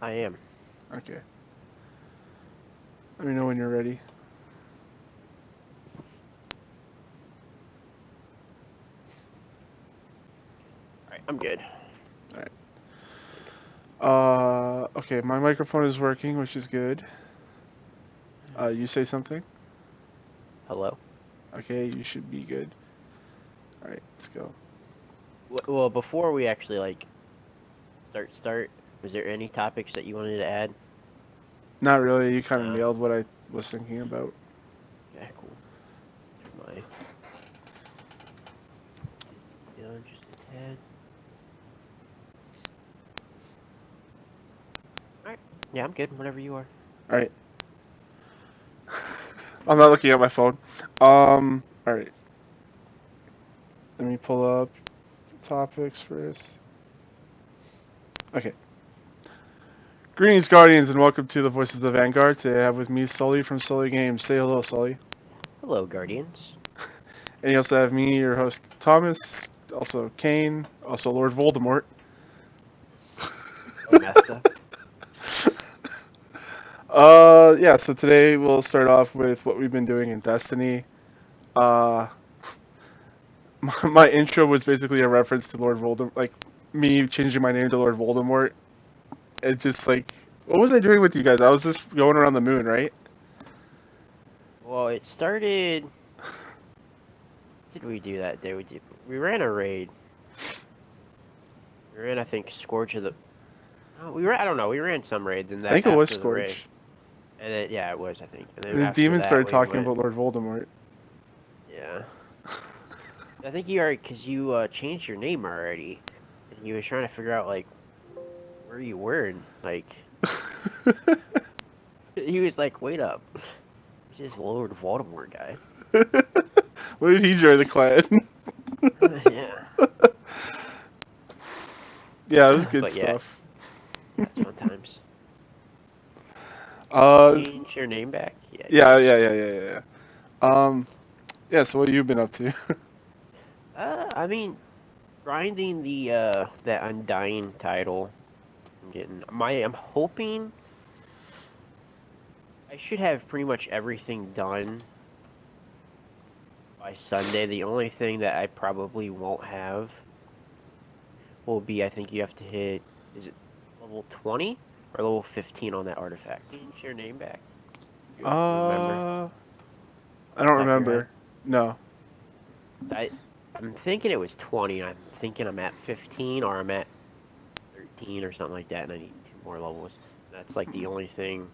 I am. Okay. Let me know when you're ready. All right, I'm good. All right. I think. Okay, my microphone is working, which is good. You say something? Hello. Okay, you should be good. All right, let's go. Well, before we actually start, was there any topics that you wanted to add? Not really. You kind of No. nailed what I was thinking about. Okay, cool. Through my just down just a tad. All right. Yeah, I'm good. Whenever you are. All right. I'm not looking at my phone. All right. Let me pull up the topics first. Okay. Greetings, Guardians, and welcome to the Voices of the Vanguard. Today I have with me Sully from Sully Games. Say hello, Sully. Hello, Guardians. And you also have me, your host, Thomas, also Kane, also Lord Voldemort. So messed up. Yeah, so today we'll start off with what we've been doing in Destiny. Uh, my intro was basically a reference to Lord Voldemort, like me changing my name to Lord Voldemort. It just like, what was I doing with you guys? I was just going around the moon, right? Well, it started. What did we do that day? We ran a raid. We ran, I think, Scourge of the. Oh, we ran. I don't know. We ran some raids, and I that think it was after the raid, Scorch. and then yeah, it was, I think, and then And the after demons that started we talking went. about Lord Voldemort. Yeah, I think you already because you changed your name already, and he was trying to figure out like where you were, and like he was like, "Wait up, who's this Lord Voldemort guy?" When did he join the clan? Yeah, Yeah, it was good but yeah, stuff. that's fun times. Did you Uh, change your name back? Yeah, you yeah, changed yeah, it. yeah, yeah, yeah. Yeah. So what have you been up to? I mean, grinding the that Undying title. I'm hoping I should have pretty much everything done by Sunday. The only thing that I probably won't have will be I think you have to hit is it level 20 or level 15 on that artifact. Change your name back. You remember uh, I off the don't top of your head? remember. No. I I'm thinking it was 20. I'm thinking I'm at 15 or I'm at 13 or something like that, and I need two more levels. That's like the only thing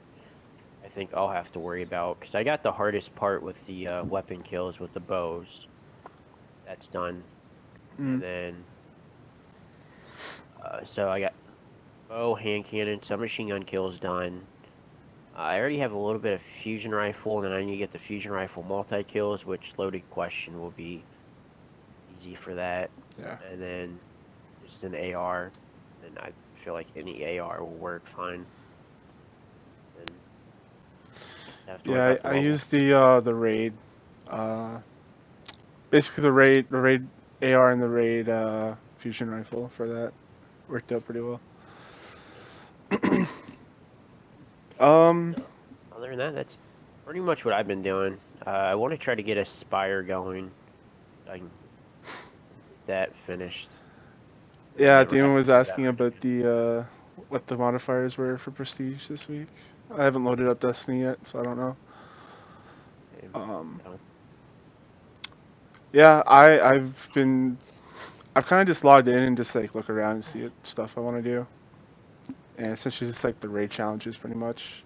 I think I'll have to worry about because I got the hardest part with the weapon kills with the bows. That's done, Mm. and then so I got bow, hand cannon, submachine gun kills done. I already have a little bit of fusion rifle, and then I need to get the fusion rifle multi kills, which loaded question will be easy for that, Yeah. and then just an AR, and I feel like any AR will work fine. And have to worry Yeah. about the I mobile. used the raid. Uh, basically the raid AR and the raid fusion rifle for that worked out pretty well. um. So, other than that, that's pretty much what I've been doing. I want to try to get a Spire going. So I can get that finished. And then Yeah, never Demon have to was do that asking much about again. the what the modifiers were for prestige this week. I haven't loaded up Destiny yet, so I don't know. Okay. Um, So, yeah, I've kind of just logged in and just like look around and see what stuff I want to do, and essentially just like the raid challenges pretty much.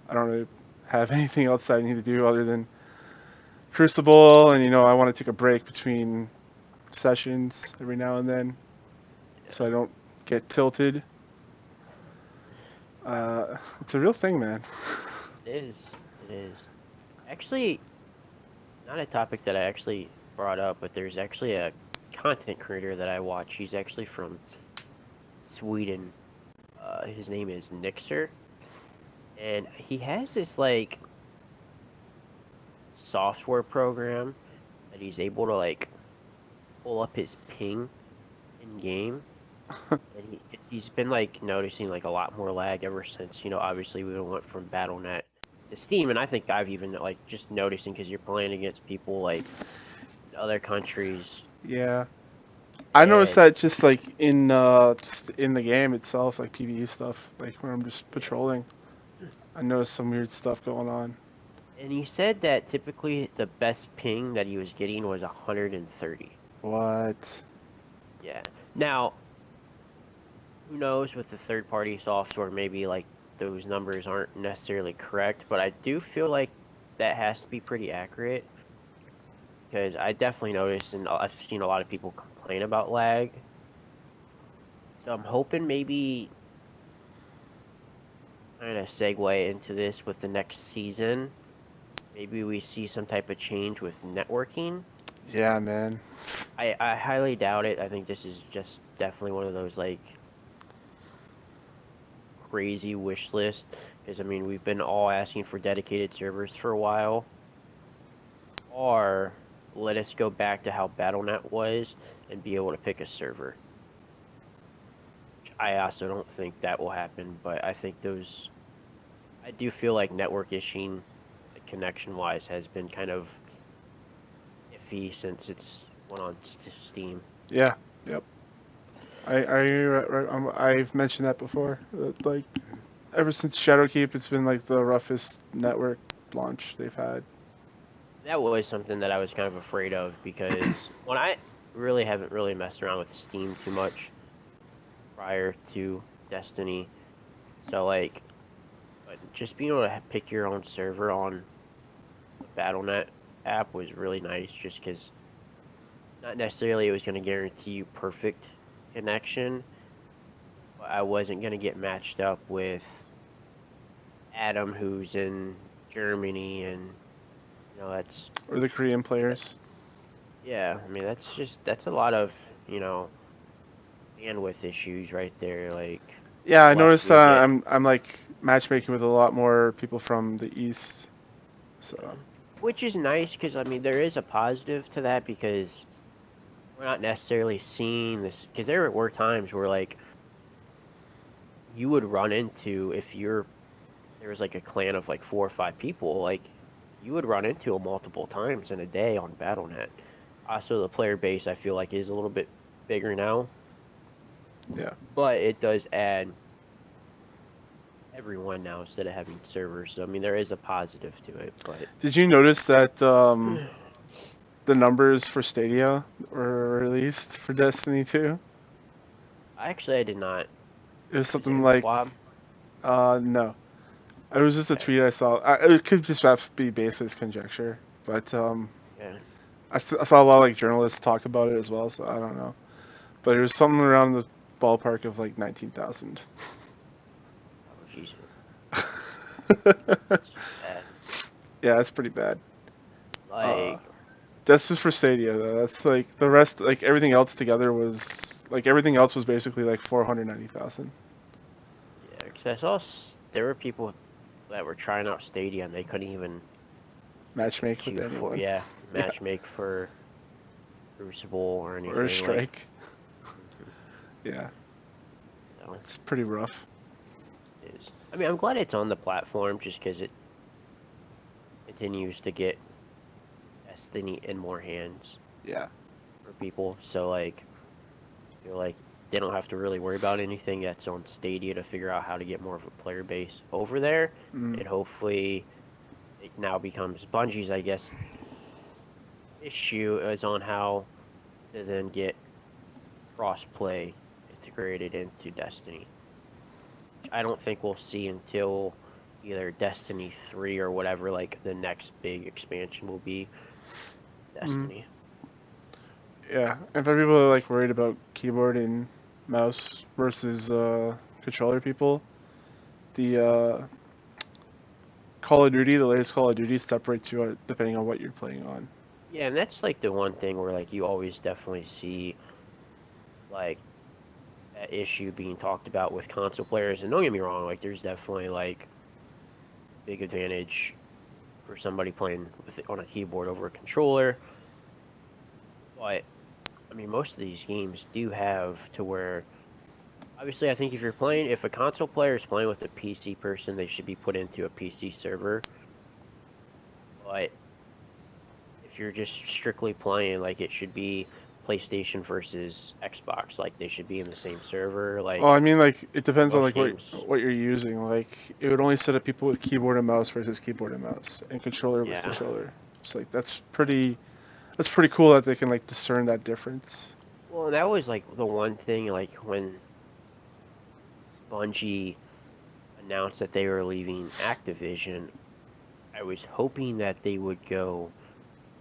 I don't really have anything else that I need to do other than Crucible, and I want to take a break between sessions every now and then so I yeah, don't get tilted. It's a real thing, man. it is. It is. Actually, not a topic that I actually brought up, but there's actually a content creator that I watch. He's actually from Sweden. His name is Nixer, and he has this like software program that he's able to like pull up his ping in game, and he's been like noticing like a lot more lag ever since, obviously we went from BattleNet to Steam, and I think I've even like just noticing because you're playing against people like in other countries, Yeah. I noticed and that just in the game itself, like PvE stuff, like when I'm just patrolling, I noticed some weird stuff going on. and he said that typically the best ping that he was getting was 130. What? Yeah. Now, who knows with the third party software, maybe like those numbers aren't necessarily correct, but I do feel like that has to be pretty accurate because I definitely noticed and I've seen a lot of people complain about lag. So I'm hoping maybe kind of segue into this with the next season. Maybe we see some type of change with networking. Yeah, man. I highly doubt it. I think this is just definitely one of those like crazy wish list because I mean we've been all asking for dedicated servers for a while, or let us go back to how BattleNet was and be able to pick a server. I also don't think that will happen, but I think those I do feel like network issuing, like connection wise, has been kind of iffy since it's went on Steam. Yeah. Yep. I've mentioned that before. That, like ever since Shadowkeep, it's been like the roughest network launch they've had. That was something that I was kind of afraid of because when I really haven't really messed around with Steam too much prior to Destiny. So like, but just being able to pick your own server on the BattleNet app was really nice. Just because not necessarily it was going to guarantee you perfect connection, but I wasn't going to get matched up with Adam, who's in Germany, and that's Or the Korean players. yeah. I mean that's a lot of you know bandwidth issues right there. Like Yeah, I unless noticed that we get I'm like matchmaking with a lot more people from the east. yeah. So Which is nice because I mean there is a positive to that because we're not necessarily seeing this because there were times where like you would run into if there was like a clan of like 4 or 5 people, like you would run into them multiple times in a day on BattleNet. Also, the player base I feel like is a little bit bigger now, yeah. but it does add everyone now instead of having servers. So I mean there is a positive to it, but Did you notice that the numbers for Stadia were released for Destiny 2? actually I did not. It was Is it something in like squab? no. It was just a Okay, tweet I saw. It could just be baseless conjecture, but yeah. I saw a lot of like journalists talk about it as well, so I don't know. But it was something around the ballpark of like 19,000. Oh jeez, that's Yeah, that's just bad. that's pretty bad. Uh, Like that's just for Stadia though. That's like the rest, like everything else together was like everything else was basically like 490,000. yeah, because I saw there were people that were trying out Stadia and they couldn't even like Matchmake with queue for anyone. yeah Yeah, matchmake for Crucible or or a anything like. strike. Mhm. Yeah, So it's pretty rough. it is. I mean, I'm glad it's on the platform just because it continues to get Destiny in more hands Yeah. for people. So like, I feel like they don't have to really worry about anything that's on Stadia to figure out how to get more of a player base over there, Mm. and hopefully it now becomes Bungie's, I guess, issue is on how to then get cross-play integrated into Destiny. I don't think we'll see until either Destiny 3 or whatever like the next big expansion will be Mm. Destiny. Yeah, and for people that are like worried about keyboard and mouse versus controller people, the Call of Duty, the latest Call of Duty separates you out depending on what you're playing on. Yeah, and that's like the one thing where like you always definitely see like that issue being talked about with console players. And don't get me wrong, like there's definitely like big advantage for somebody playing with it on a keyboard over a controller. But I mean most of these games do have to where Obviously, I think if a console player is playing with a PC person, they should be put into a PC server. But if you're just strictly playing, like it should be PlayStation versus Xbox, like they should be in the same server. Well, Like I mean, like it depends on most like games, what you're using. Like it would only set up people with keyboard and mouse versus keyboard and mouse, and controller with yeah. controller. It's like that's pretty cool that they can like discern that difference. Well, and that was like the one thing, like when Bungie announced that they were leaving Activision, I was hoping that they would go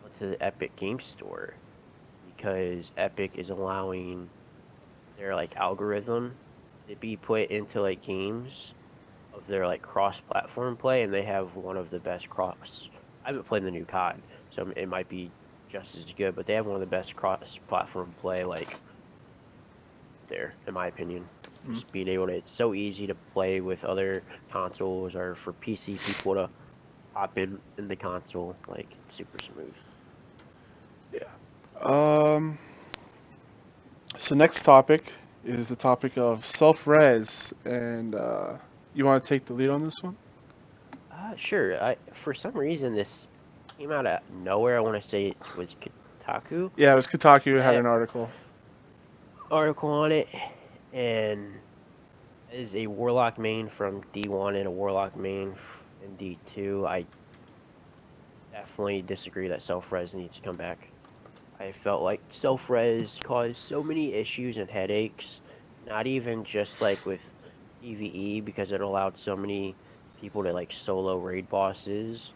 onto the Epic Game Store because Epic is allowing their like algorithm to be put into like games of their like cross-platform play, and they have one of the best cross. I haven't played the new COD, so it might be just as good, but they have one of the best cross-platform play like there, in my opinion. Mm. Just being able to, it's so easy to play with other consoles or for PC people to hop in the console, like it's super smooth. Yeah. Um. So next topic is the topic of self-res, and you want to take the lead on this one? Sure. I for some reason this came out of nowhere. I want to say it was Kotaku Yeah, it was Kotaku had that an article. article on it, and as a Warlock main from D1 and a Warlock main in D2, I definitely disagree that self-res needs to come back. I felt like self-res caused so many issues and headaches, not even just like with PvE because it allowed so many people to like solo raid bosses.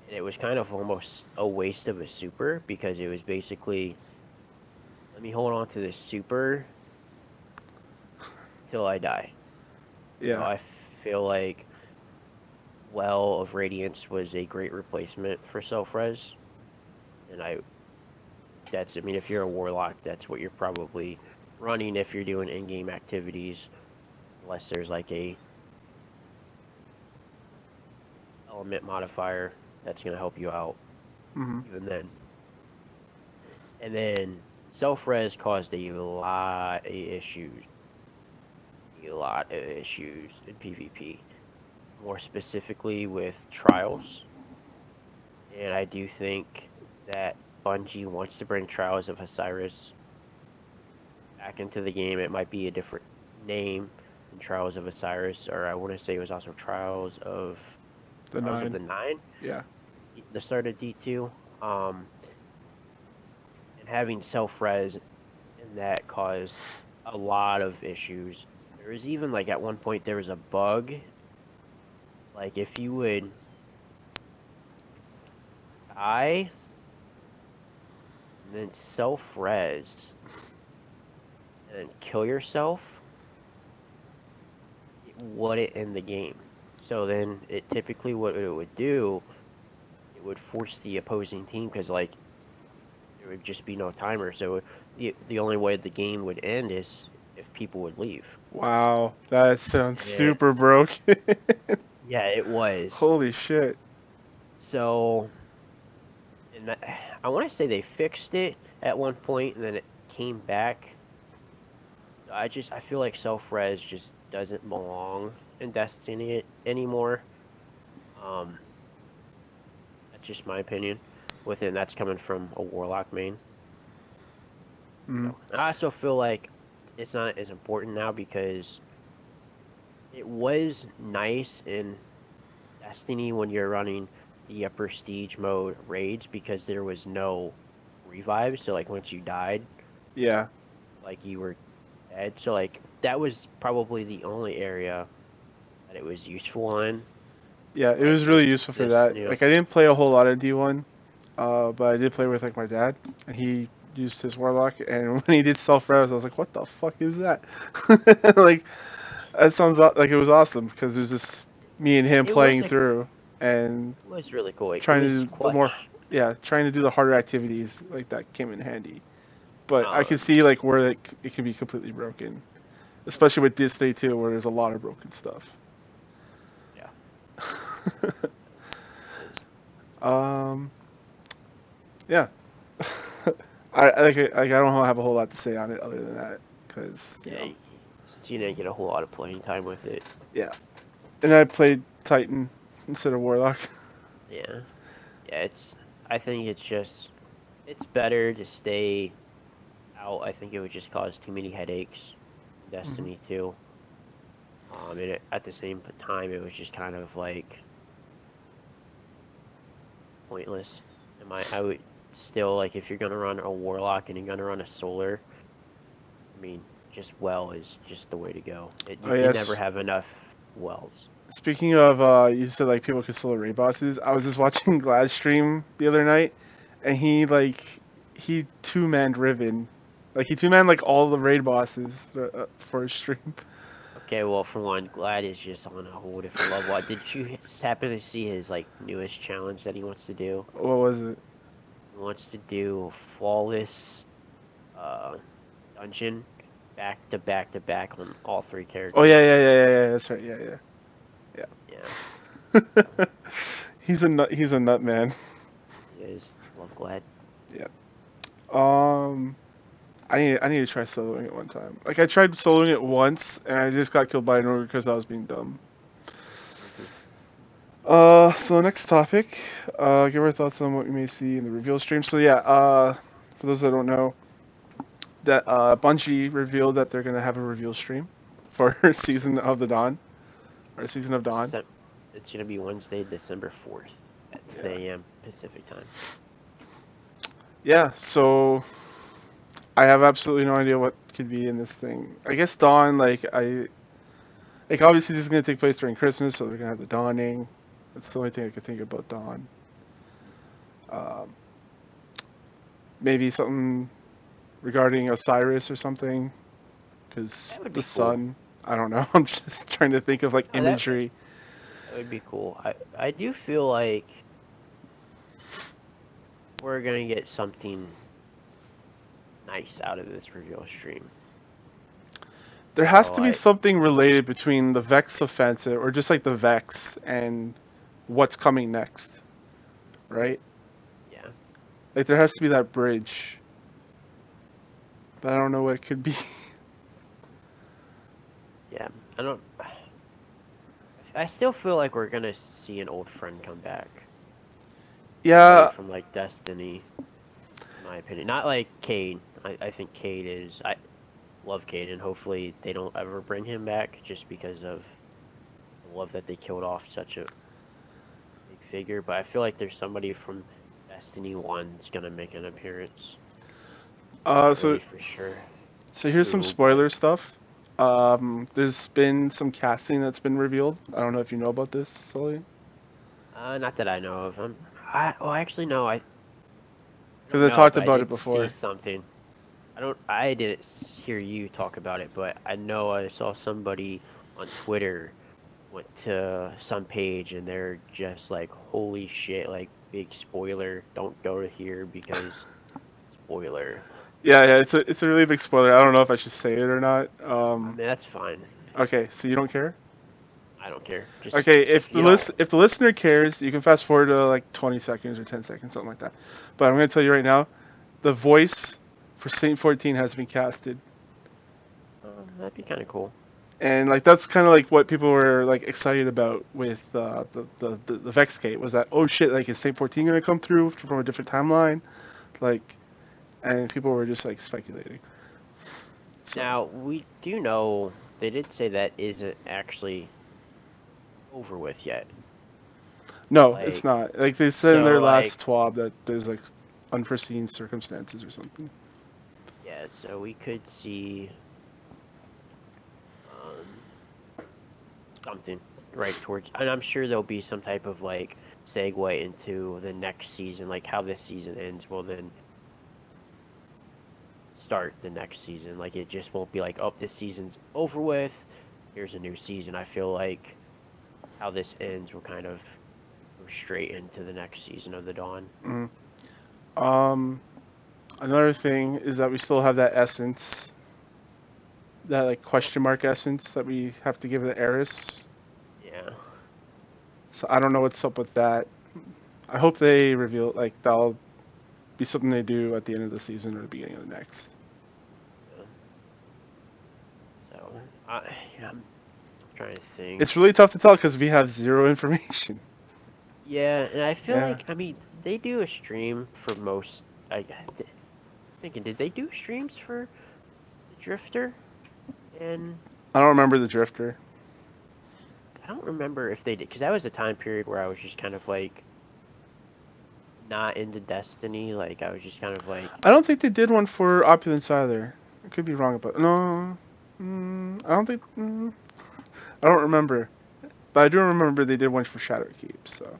And it was kind of almost a waste of a super because it was basically, let me hold on to this super till I die. Yeah. I feel like Well of Radiance was a great replacement for self-res. And I mean, if you're a warlock, that's what you're probably running if you're doing in-game activities, unless there's like a element modifier that's going to help you out Hmm. even then. And then self-res caused a lot of issues in PvP, more specifically with trials. And I do think that Bungie wants to bring Trials of Osiris back into the game. It might be a different name than Trials of Osiris, or I want to say it was also The Trials of nine. the Nine, Yeah. the start of D2. And having self-res in that caused a lot of issues. There was even like at one point there was a bug, like if you would die and then self-res and then kill yourself, it wouldn't end the game. So then it typically what it would do, it would force the opposing team because like there would just be no timer. So the only way the game would end is if people would leave. Wow, that sounds And super broken. yeah, it was. Holy shit. So and that, I want to say they fixed it at one point and then it came back. I feel like self-res just doesn't belong in Destiny anymore. Um, that's just my opinion. Within that's coming from a Warlock main. Mm. I also feel like it's not as important now because it was nice in Destiny when you're running the prestige mode raids because there was no revives. So like once you died, Yeah. like you were dead. So like that was probably the only area that it was useful in. Yeah, it But was really with useful for this that. new, Like I didn't play a whole lot of D1, but I did play with like my dad, and he used his warlock. And when he did self-res, I was like, "What the fuck is that?" Like that sounds like it was awesome because it was just me and him it was playing like through and it was really cool. It trying to was do the more, clutch. yeah, trying to do the harder activities. Like that came in handy. But I can Um, see like where it can be completely broken, especially with this day too, where there's a lot of broken stuff. yeah, it is. um, yeah. I don't have a whole lot to say on it other than that. because Yeah, since you didn't get a whole lot of playing time with it. yeah. And I played Titan instead of Warlock. Yeah, yeah. I think it's better to stay out. I think it would just cause too many headaches in Hmm. Destiny 2. At the same time, it was just kind of like pointless. I would still like if you're gonna run a Warlock and you're gonna run a Solar. I mean, just well is just the way to go. You Oh can never yes. have enough wells. Speaking of, you said like people could solo raid bosses. I was just watching Glad stream the other night, and he two-man Riven, like he two-man like all the raid bosses for his stream. Okay, well, for one, Glad is just on a whole different level. Did you happen to see his like newest challenge that he wants to do? What was it? He wants to do flawless uh dungeon back to back to back on all three Oh yeah, characters. yeah, yeah, yeah, yeah. That's right. Yeah, Yeah, yeah. so He's a nut. He's a nut man. he is. Love Glad. Yeah. Um. I need to try soloing it one time. Like I tried soloing it once, and I just got killed by an orc because I was being dumb. So next topic, give our thoughts on what we may see in the reveal stream. So yeah, for those that don't know, that Bungie revealed that they're gonna have a reveal stream for Season of the Dawn, or Season of Dawn. Decem- it's gonna be Wednesday, December 4th at 10 Yeah. a.m. Pacific time. Yeah. So I have absolutely no idea what could be in this thing. I guess Dawn, like obviously this is gonna take place during Christmas, so they're gonna have the dawning. That's the only thing I could think about Dawn. Um, maybe something regarding Osiris or something, because That would the be cool. sun. I don't know. I'm just trying to think of like No, that imagery. that would be cool. I do feel like we're gonna get something nice out of this reveal stream. There has So to be something related between the Vex offensive, or just like the Vex, and what's coming next, right? yeah, Like there has to be that bridge, but I don't know what it could be. yeah. I don't. I still feel like we're gonna see an old friend come back. Somebody Yeah, from like Destiny, in my opinion. Not like Cade. I think Cade is. I love Cade, and hopefully they don't ever bring him back just because of the love that they killed off such a big figure. But I feel like there's somebody from Destiny 1's gonna make an appearance. uh, Not so really for sure so here's some who, but spoiler stuff. There's been some casting that's been revealed. I don't know if you know about this, Sully. not that I know of. Well, actually, no. I Because don't I know, talked but I about it did see before. something. I didn't hear you talk about it, but I know I saw somebody on Twitter went to some page and they're just like, holy shit, like big spoiler, don't go to here because spoiler. Yeah, yeah, it's a really big spoiler. I don't know if I should say it or not. I mean, that's fine. Okay, so you don't care? I don't care. Just Okay, if you don't, if the listener cares, you can fast forward to like 20 seconds or 10 seconds, something like that. But I'm gonna tell you right now, the voice for Saint 14 has been casted, that'd be kind of cool. and like that's kind of like what people were like excited about with the Vexgate was that, oh shit, like is Saint 14 gonna come through from a different timeline, like, and people were just like speculating. So Now, we do know they did say that isn't actually over with yet. no, it's Like, not. Like they said in so, their like, last TWAB that there's like unforeseen circumstances or something. yeah, so we could see um, something right towards, and I'm sure there'll be some type of like segue into the next season, like how this season ends will then start the next season. Like it just won't be like, oh, this season's over with. Here's a new season. I feel like how this ends will kind of go straight into the next season of the Dawn. Mm. Um, Another thing is that we still have that essence, that like question mark essence that we have to give the heiress. Yeah. So I don't know what's up with that. I hope they reveal like that'll be something they do at the end of the season or the beginning of the next. Yeah. I'm trying to think. It's really tough to tell because we have zero information. Yeah, and I feel Yeah. like they do a stream for most. Thinking, did they do streams for the Drifter? And I don't remember the Drifter. I don't remember if they did, because that was a time period where I was just kind of like not into Destiny. Like I was just kind of like, I don't think they did one for Opulence either. I could be wrong about no. I don't think. I don't remember, but I do remember they did one for Shadowkeep. So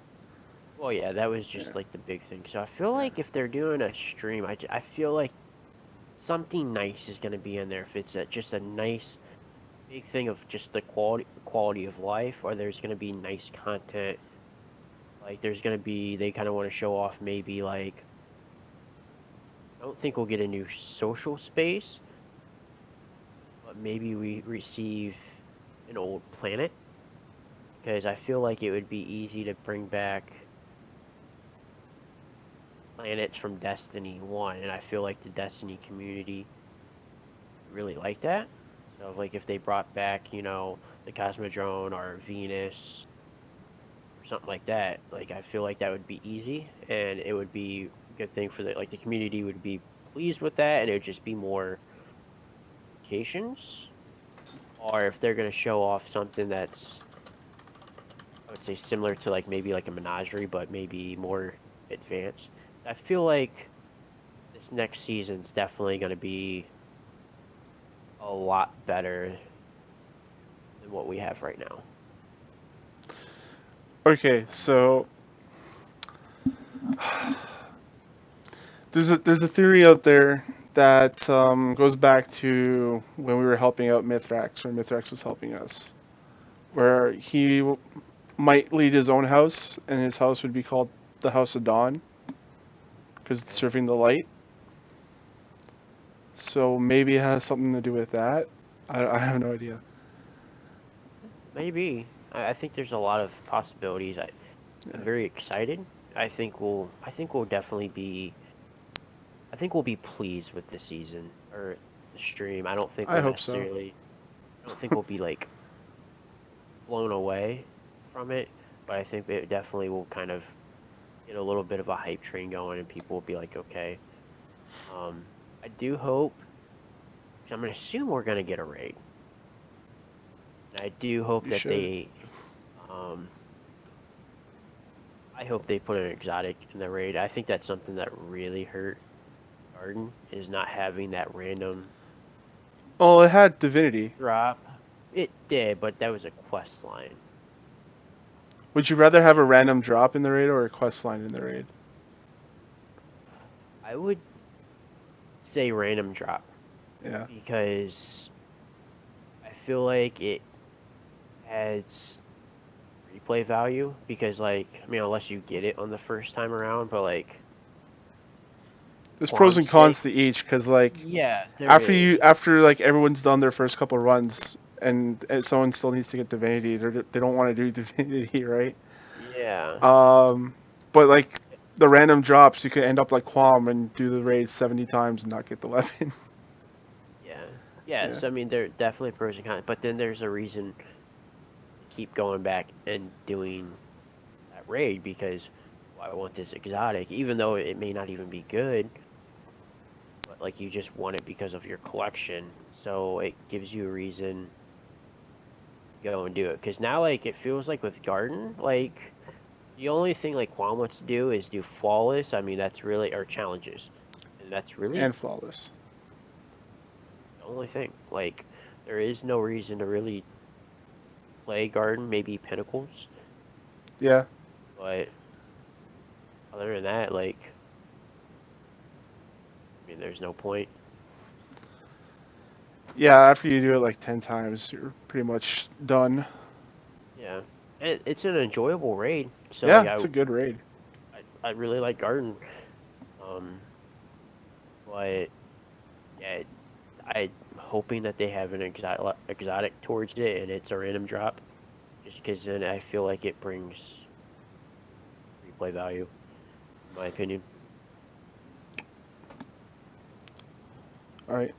well, yeah, that was yeah, just like the big thing. So I feel yeah. like if they're doing a stream, I feel like something nice is gonna be in there. If it's just a nice big thing of just the quality of life, or there's gonna be nice content. Like there's gonna be they kind of want to show off maybe like I don't think we'll get a new social space, but maybe we receive an old planet because I feel like it would be easy to bring back planets from Destiny 1, and I feel like the Destiny community really like that. So, like, if they brought back, the Cosmodrome or Venus or something like that, like, I feel like that would be easy, and it would be a good thing for the community would be pleased with that, and it would just be more locations. Or if they're going to show off something that's I would say similar to like maybe like a menagerie, but maybe more advanced. I feel like this next season's definitely going to be a lot better than what we have right now. Okay, so there's a theory out there that goes back to when we were helping out Mithrax, or Mithrax was helping us, where he might lead his own house, and his house would be called the House of Dawn because it's Okay. serving the light. So maybe it has something to do with that. I have no idea. Maybe. I think there's a lot of possibilities. I'm Yeah, very excited. I think we'll definitely be I think we'll be pleased with the season or the stream. I hope so. I don't think we'll be like blown away from it, but I think it definitely will kind of get a little bit of a hype train going, and people will be like, okay. Um, I do hope. 'Cause I'm gonna assume we're gonna get a raid, and I do hope You that should. um, I hope they put an exotic in the raid. I think that's something that really hurt Garden is not having that random Oh, it had Divinity. drop. It did, but that was a quest line. Would you rather have a random drop in the raid or a quest line in the raid? I would say random drop Yeah. because I feel like it adds replay value because unless you get it on the first time around, but like There's pros Quam's and cons sake, to each, because like yeah, there is. after like everyone's done their first couple runs and someone still needs to get Divinity, they don't want to do Divinity, right? Yeah, Um, but like the random drops, you could end up like Quam and do the raid 70 times and not get the weapon. yeah, yeah. Yeah, So there are definitely pros and cons, but then there's a reason to keep going back and doing that raid because I want this exotic, even though it may not even be good, but like you just want it because of your collection, so it gives you a reason to go and do it. Because now, like, it feels like with Garden, like the only thing like Quam wants to do is do flawless. That's really or challenges, and that's really and flawless. the only thing. Like, there is no reason to really play Garden, maybe Pinnacles, Yeah, but other than that, like, there's no point. yeah. After you do it like 10 times, you're pretty much done. Yeah, and it's an enjoyable raid. So like, Yeah, it's a good raid. I really like Garden. But yeah, I'm hoping that they have an exotic towards it, and it's a random drop, just because then I feel like it brings replay value, in my opinion. All right.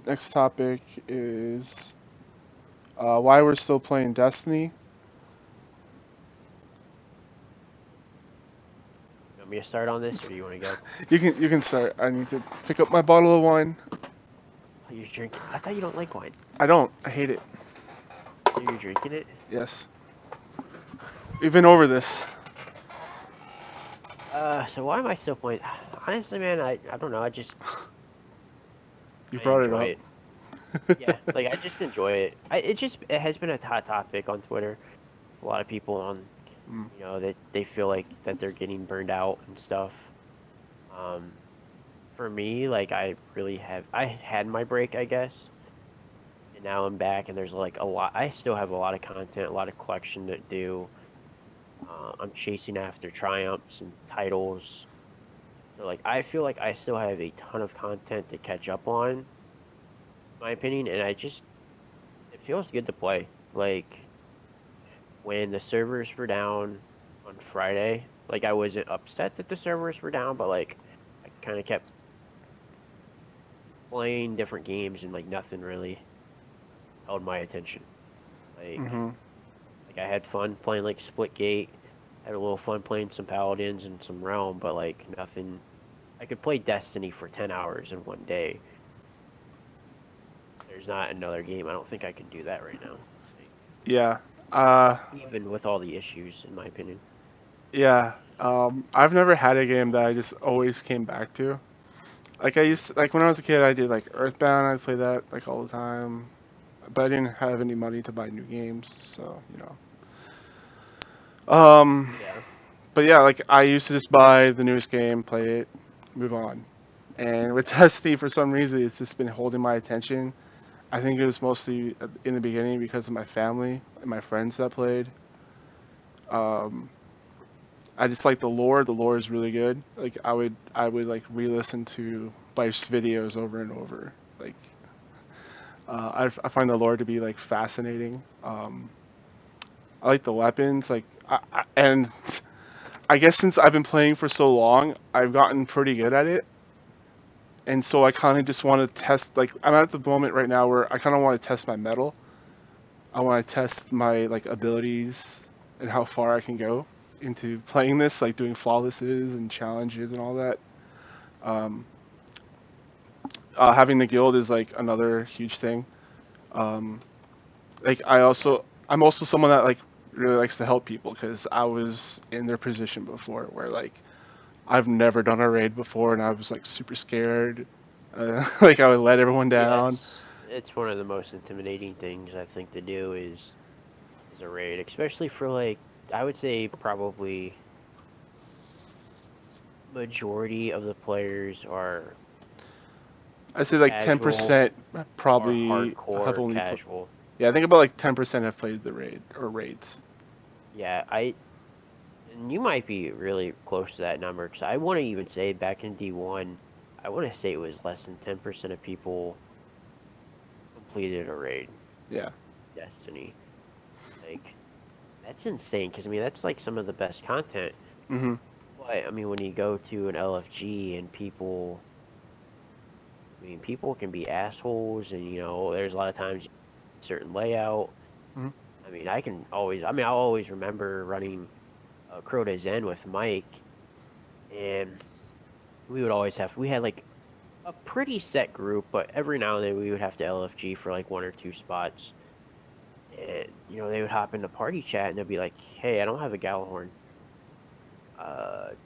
Next topic is why we're still playing Destiny. You want me to start on this, or do you want to go? You can start. I need to pick up my bottle of wine. Oh, you're drinking. I thought you don't like wine. I don't. I hate it. So you're drinking it? Yes. We've been over this. So why am I still playing? Honestly, man, I don't know. You I brought it enjoy up. it. Yeah, like I just enjoy it. It has been a hot topic on Twitter. A lot of people on, Mm. that they feel like that they're getting burned out and stuff. Um, for me, like I had my break, I guess, and now I'm back, and there's like a lot. I still have a lot of content, a lot of collection to do. I'm chasing after triumphs and titles. So like I feel like I still have a ton of content to catch up on, in my opinion, and it feels good to play. Like when the servers were down on Friday, like I wasn't upset that the servers were down, but like I kind of kept playing different games and like nothing really held my attention. Like Mhm. like I had fun playing like Splitgate, had a little fun playing some Paladins and some Realm, but like nothing. I could play Destiny for 10 hours in one day. There's not another game. I don't think I can do that right now. Like, Yeah. Uh. even with all the issues, in my opinion. Yeah. I've never had a game that I just always came back to. Like I used to, like when I was a kid, I did like Earthbound. I played that like all the time, but I didn't have any money to buy new games, so you know. Um, Yeah. but yeah, like I used to just buy the newest game, play it, move on. And with Destiny, for some reason, it's just been holding my attention. I think it was mostly in the beginning because of my family and my friends that played. Um, I just like the lore. The lore is really good. Like I would like re-listen to Bife's videos over and over. Like I find the lore to be like fascinating. I like the weapons. And I guess since I've been playing for so long, I've gotten pretty good at it. And so I kind of just want to test. Like I'm at the moment right now where I kind of want to test my metal. I want to test my like abilities and how far I can go into playing this, like doing flawlesses and challenges and all that. Um, Having the guild is like another huge thing. Um, like I'm also someone that like really likes to help people because I was in their position before where like I've never done a raid before and I was like super scared. Like I would let everyone Yeah, down. it's one of the most intimidating things I think to do is a raid, especially for like I would say probably majority of the players are I say like casual 10% or probably have hardcore only put. casual. Yeah, I think about like 10% have played the raid or raids. Yeah, and you might be really close to that number because I want to even say back in D1, I want to say it was less than 10% of people completed a raid. Yeah. Destiny. Like that's insane because I mean that's like some of the best content. Mhm. But I mean when you go to an LFG and people can be assholes and there's a lot of times certain layout. Mhm. I'll always remember running Crota Zen with Mike, and we had like a pretty set group, but every now and then we would have to LFG for like one or two spots. And they would hop into party chat and they'd be like, "Hey, I don't have a Gallahorn.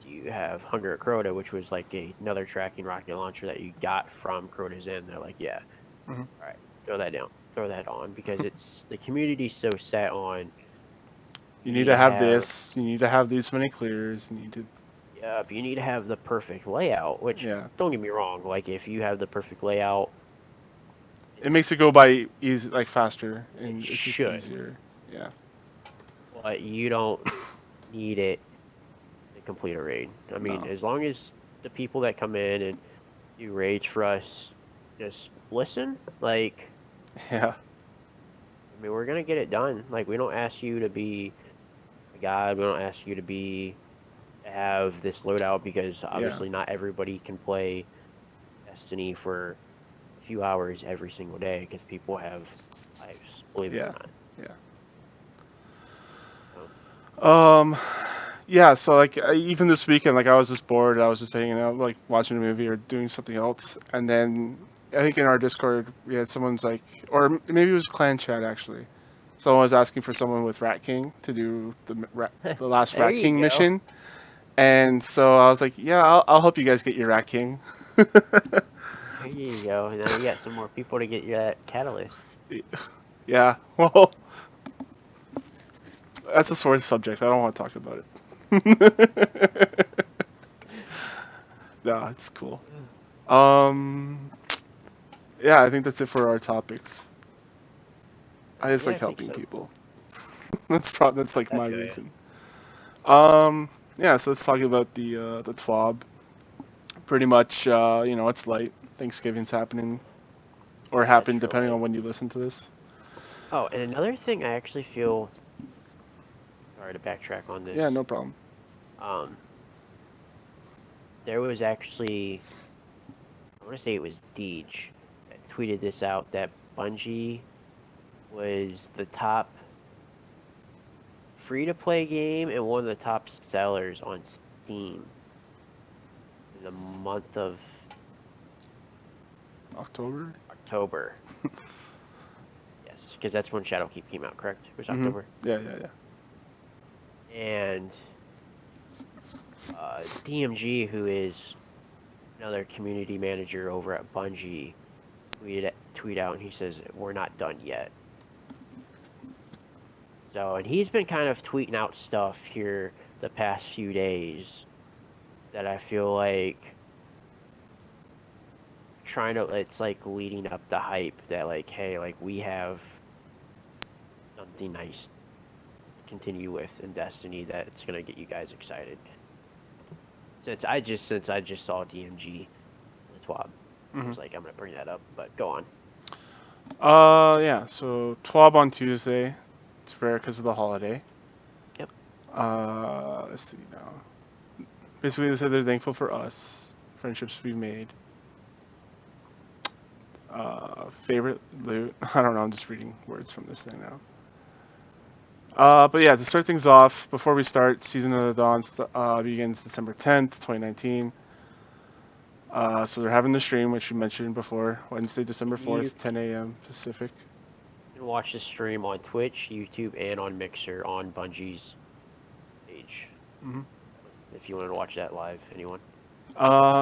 Do you have Hunger at Crota?" Which was like another tracking rocket launcher that you got from Crota's Inn. They're like, "Yeah, Mhm. all right, throw that down, throw that on," because the community's so set on You you need need to to have have this. You need to have these many clears. You need to. Yep, you need to have the perfect layout, which Yeah. don't get me wrong, like if you have the perfect layout, It it's makes it go by easy, like faster, it and it's just should, easier. Yeah. but you don't need it to complete a raid. I mean, No. as long as the people that come in and do raids for us just listen, like Yeah. I mean, we're gonna get it done. Like we don't ask you to be a god, we don't ask you to have this loadout because Yeah. obviously not everybody can play Destiny for a few hours every single day because people have lives, believe it or Yeah. not. Yeah. So, Yeah, so like even this weekend, like I was just bored. I was just hanging out, like watching a movie or doing something else. And then I think in our Discord we had someone's like, or maybe it was clan chat actually. Someone was asking for someone with Rat King to do the last there Rat you King go. mission. And so I was like, yeah, I'll help you guys get your Rat King. There you go. Now you got some more people to get you that catalyst. Yeah, well, that's a sore subject. I don't want to talk about it. No, it's cool. Um, yeah, I think that's it for our topics. I just Yeah, like I think helping so. people. That's like I my feel you. reason. Yeah, so let's talk about the TWAB. Pretty much, it's light. Thanksgiving's happening or That's happened real depending light. on when you listen to this. Oh, and another thing I actually feel, sorry to backtrack on Yeah, this. no problem. Um, there was actually, I want to say it was Deej that tweeted this out that Bungie was the top free to play game and one of the top sellers on Steam in the month of October. October. Yes, because that's when Shadowkeep came out, correct? It was Mm-hmm. October. Yeah, yeah, yeah. And DMG, who is another community manager over at Bungie, tweet out and he says we're not done yet. So, and he's been kind of tweeting out stuff here the past few days that I feel like it's like leading up the hype that like, hey, like we have something nice to continue with in Destiny that's gonna get you guys excited. Since I just saw DMG in the TWAB, I Mm-hmm. was like, I'm gonna bring that up, but go on. Yeah. So TWAB on Tuesday. It's rare because of the holiday. Yep. Let's see now. Basically, they said they're thankful for us, friendships we've made. Favorite loot. I don't know. I'm just reading words from this thing now. But yeah, to start things off, before we start, Season of the Dawn begins December 10th, 2019. So they're having the stream, which you mentioned before, Wednesday, December And you 4th, 10 a.m. Pacific. can watch the stream on Twitch, YouTube, and on Mixer on Bungie's page. Hmm. If you want to watch that live, anyone.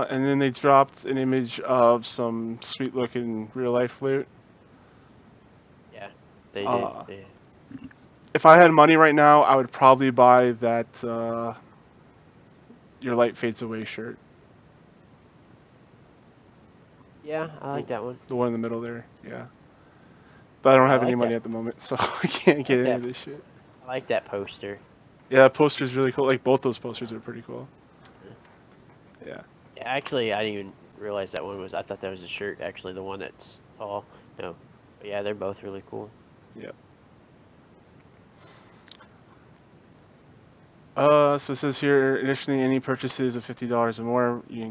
And then they dropped an image of some sweet looking real life loot. Yeah, they did. Uh, if I had money right now, I would probably buy that Your Light Fades Away shirt. Yeah, I The, like that one. the one in the middle there, yeah. But I don't Yeah, have any money at the moment, so I can't I get like any that. of this shit. I like that poster. Yeah, that poster's really cool. Like both those posters are pretty cool. Yeah. Yeah, actually, I didn't even realize that one was. I thought that was a shirt. Actually, the one that's tall. No, but yeah, they're both really cool. Yeah. So it says here, additionally, any purchases of $50 or more, you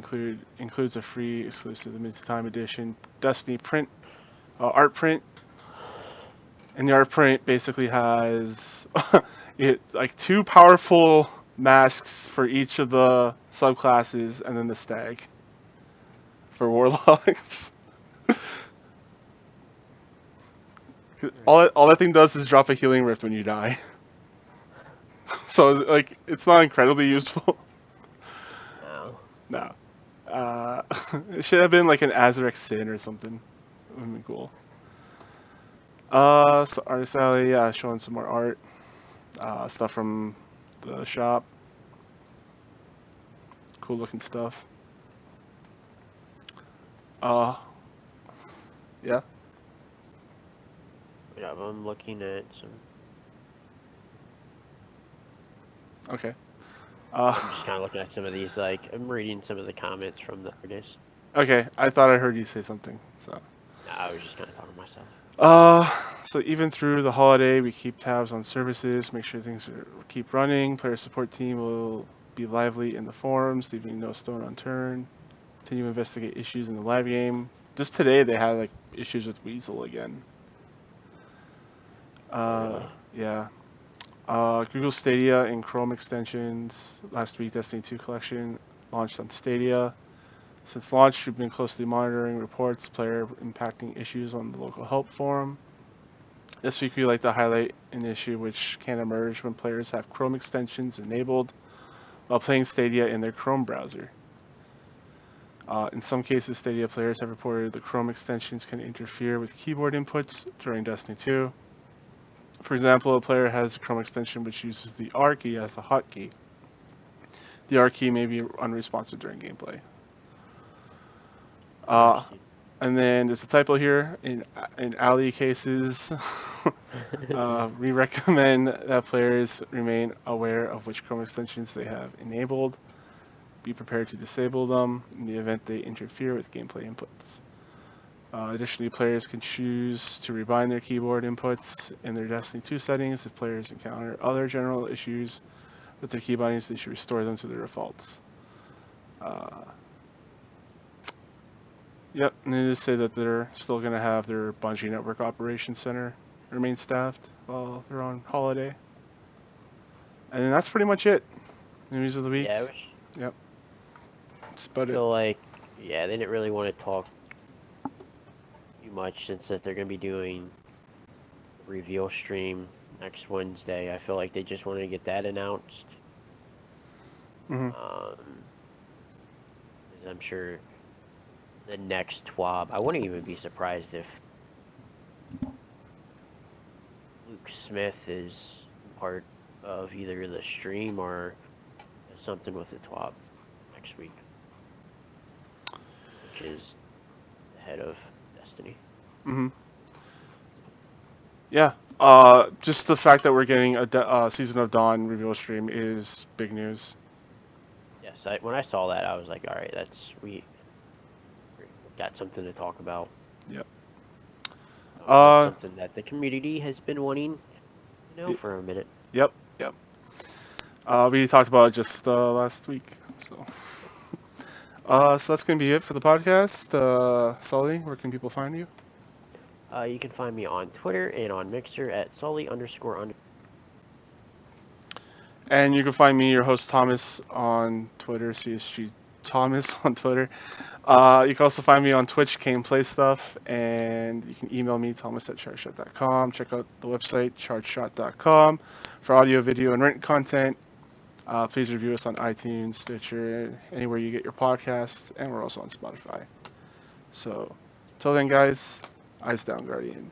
includes a free exclusive limited time edition Destiny print, art print, and the art print basically has like two powerful masks for each of the subclasses, and then the stag for warlocks. All that thing does is drop a healing rift when you die. So like it's not incredibly useful. No. No. Uh, it should have been like an Azarec Sin or something. It would have been cool. So Artist Alley, yeah, showing some more art. Stuff from the shop. Cool looking stuff. Uh, yeah. Yeah, I'm looking at some. Okay. I'm just kind of looking at some of these. Like, I'm reading some of the comments from the artist. Okay, I thought I heard you say something. So. Nah, I was just kind of talking to myself. Uh, so even through the holiday, we keep tabs on services, make sure keep running. Player support team will be lively in the forums, leaving no stone unturned. Continue to investigate issues in the live game. just today they had like issues with Weasel again. Really? Yeah. Google Stadia and Chrome extensions. Last week, Destiny 2 collection launched on Stadia. Since launch, we've been closely monitoring reports, player impacting issues on the local help forum. This week, we like to highlight an issue which can emerge when players have Chrome extensions enabled while playing Stadia in their Chrome browser. In some cases, Stadia players have reported the Chrome extensions can interfere with keyboard inputs during Destiny 2. For example, a player has a Chrome extension which uses the R key as a hotkey. The R key may be unresponsive during gameplay. Interesting. And then there's a typo here. In alley cases, we recommend that players remain aware of which Chrome extensions they have enabled. Be prepared to disable them in the event they interfere with gameplay inputs. Additionally, players can choose to rebind their keyboard inputs in their Destiny 2 settings. If players encounter other general issues with their key bindings, they should restore them to their defaults. Yep, and they just say that they're still going to have their Bungie Network Operations Center remain staffed while they're on holiday. And then that's pretty much it. News of the week. Yeah, Yep. That's I about it. feel like, yeah, they didn't really want to talk too much since that they're going to be doing a reveal stream next Wednesday. I feel like they just wanted to get that announced. Mm-hmm. 'Cause I'm sure the next TWAB, I wouldn't even be surprised if Luke Smith is part of either the stream or something with the TWAB next week, which is the head of Destiny. Mm-hmm. Yeah. Just the fact that we're getting a Season of Dawn reveal stream is big news. Yes, when I saw that, I was like, all right, we got something to talk about. Yep. Something that the community has been wanting, for a minute. Yep. We talked about it just last week, so. So that's gonna be it for the podcast. Sully, where can people find you? You can find me on Twitter and on Mixer at Sully_. And you can find me, your host Thomas, on Twitter, CSG Thomas on Twitter. You can also find me on Twitch, Game Play Stuff, and you can email me, thomas@chargeshot.com. Check out the website, chargeshot.com, for audio, video, and written content. Please review us on iTunes, Stitcher, anywhere you get your podcasts, and we're also on Spotify. So, till then, guys, eyes down, Guardian.